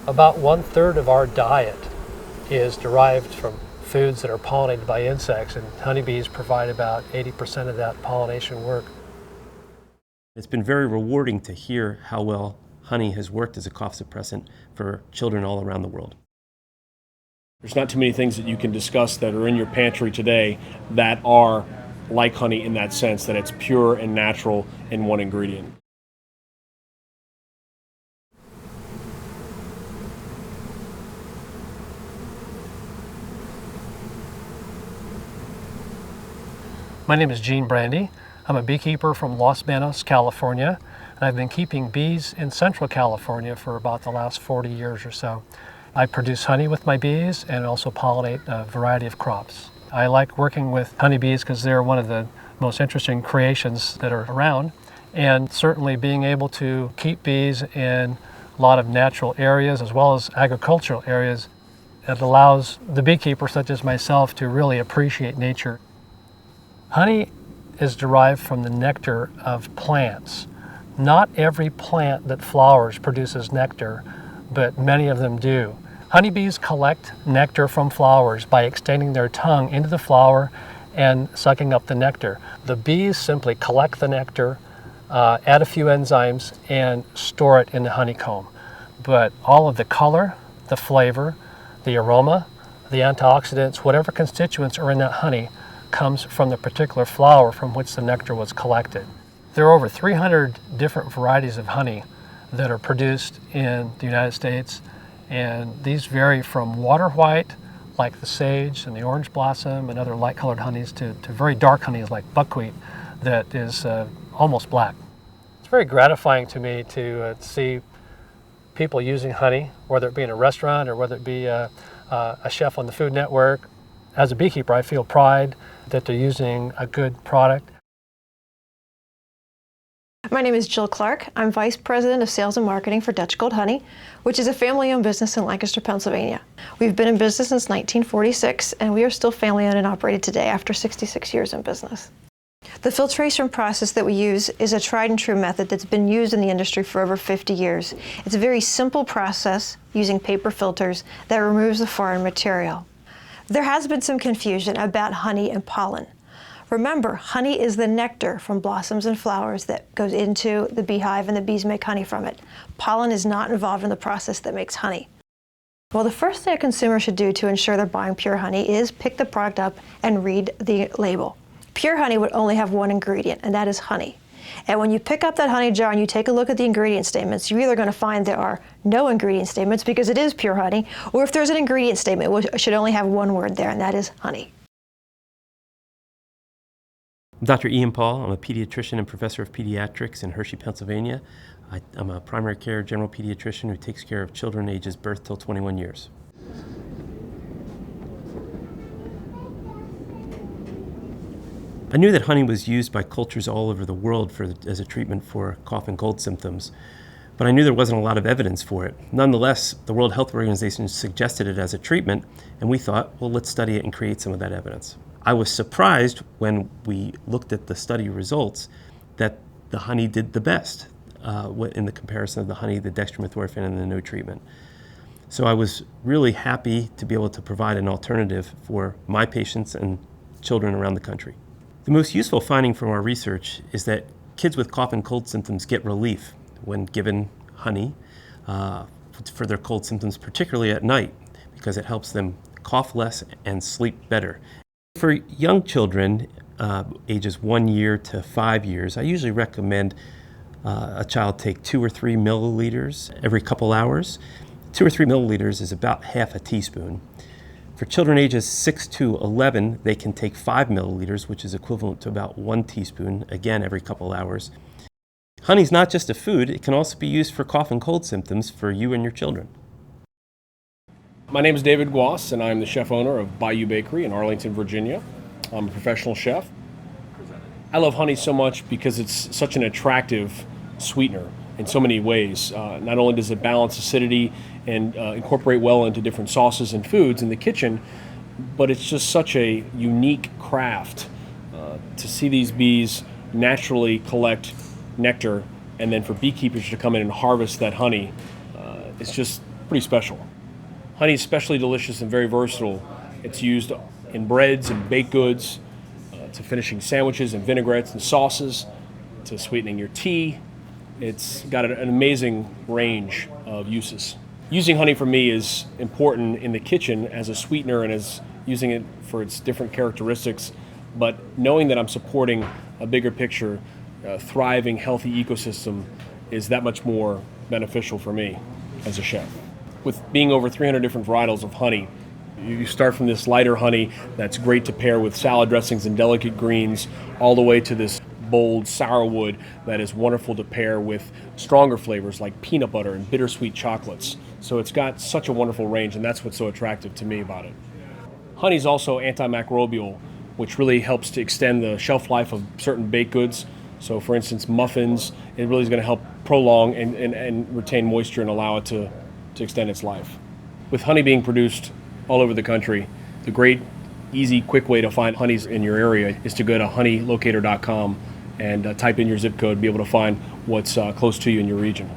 About 1/3 of our diet is derived from foods that are pollinated by insects, and honeybees provide about 80% of that pollination work. It's been very rewarding to hear how well honey has worked as a cough suppressant for children all around the world. There's not too many things that you can discuss that are in your pantry today that are like honey in that sense, that it's pure and natural in one ingredient. My name is Gene Brandy. I'm a beekeeper from Los Banos, California, and I've been keeping bees in Central California for about the last 40 years or so. I produce honey with my bees and also pollinate a variety of crops. I like working with honeybees because they're one of the most interesting creations that are around, and certainly being able to keep bees in a lot of natural areas as well as agricultural areas, it allows the beekeeper such as myself to really appreciate nature. Honey is derived from the nectar of plants. Not every plant that flowers produces nectar, but many of them do. Honeybees collect nectar from flowers by extending their tongue into the flower and sucking up the nectar. The bees simply collect the nectar, add a few enzymes, and store it in the honeycomb. But all of the color, the flavor, the aroma, the antioxidants, whatever constituents are in that honey comes from the particular flower from which the nectar was collected. There are over 300 different varieties of honey that are produced in the United States, and these vary from water white, like the sage and the orange blossom and other light-colored honeys, to very dark honeys like buckwheat that is almost black. It's very gratifying to me to see people using honey, whether it be in a restaurant or whether it be a chef on the Food Network. As a beekeeper, I feel pride that they're using a good product. My name is Jill Clark. I'm Vice President of Sales and Marketing for Dutch Gold Honey, which is a family-owned business in Lancaster, Pennsylvania. We've been in business since 1946, and we are still family-owned and operated today after 66 years in business. The filtration process that we use is a tried and true method that's been used in the industry for over 50 years. It's a very simple process using paper filters that removes the foreign material. There has been some confusion about honey and pollen. Remember, honey is the nectar from blossoms and flowers that goes into the beehive and the bees make honey from it. Pollen is not involved in the process that makes honey. Well, the first thing a consumer should do to ensure they're buying pure honey is pick the product up and read the label. Pure honey would only have one ingredient, and that is honey. And when you pick up that honey jar and you take a look at the ingredient statements, you're either going to find there are no ingredient statements because it is pure honey, or if there's an ingredient statement, it should only have one word there, and that is honey. I'm Dr. Ian Paul. I'm a pediatrician and professor of pediatrics in Hershey, Pennsylvania. I'm a primary care general pediatrician who takes care of children ages birth till 21 years. I knew that honey was used by cultures all over the world as a treatment for cough and cold symptoms, but I knew there wasn't a lot of evidence for it. Nonetheless, the World Health Organization suggested it as a treatment, and we thought, well, let's study it and create some of that evidence. I was surprised when we looked at the study results that the honey did the best in the comparison of the honey, the dextromethorphan, and the no treatment. So I was really happy to be able to provide an alternative for my patients and children around the country. The most useful finding from our research is that kids with cough and cold symptoms get relief when given honey for their cold symptoms, particularly at night, because it helps them cough less and sleep better. For young children, ages 1 year to 5 years, I usually recommend a child take 2 or 3 milliliters every couple hours. 2 or 3 milliliters is about half a teaspoon. For children ages 6 to 11, they can take 5 milliliters, which is equivalent to about 1 teaspoon, again every couple hours. Honey's not just a food, it can also be used for cough and cold symptoms for you and your children. My name is David Wallace, and I'm the chef owner of Bayou Bakery in Arlington, Virginia. I'm a professional chef. I love honey so much because it's such an attractive sweetener in so many ways. Not only does it balance acidity and incorporate well into different sauces and foods in the kitchen, but it's just such a unique craft to see these bees naturally collect nectar and then for beekeepers to come in and harvest that honey. It's just pretty special. Honey is especially delicious and very versatile. It's used in breads and baked goods, to finishing sandwiches and vinaigrettes and sauces, to sweetening your tea. It's got an amazing range of uses. Using honey for me is important in the kitchen as a sweetener and as using it for its different characteristics, but knowing that I'm supporting a bigger picture, a thriving, healthy ecosystem is that much more beneficial for me as a chef. With being over 300 different varietals of honey, you start from this lighter honey that's great to pair with salad dressings and delicate greens, all the way to this bold sourwood that is wonderful to pair with stronger flavors like peanut butter and bittersweet chocolates. So it's got such a wonderful range, and that's what's so attractive to me about it. Honey is also antimicrobial, which really helps to extend the shelf life of certain baked goods. So for instance, muffins, it really is going to help prolong and retain moisture and allow it to extend its life. With honey being produced all over the country, the great, easy, quick way to find honeys in your area is to go to honeylocator.com and type in your zip code, be able to find what's close to you in your region.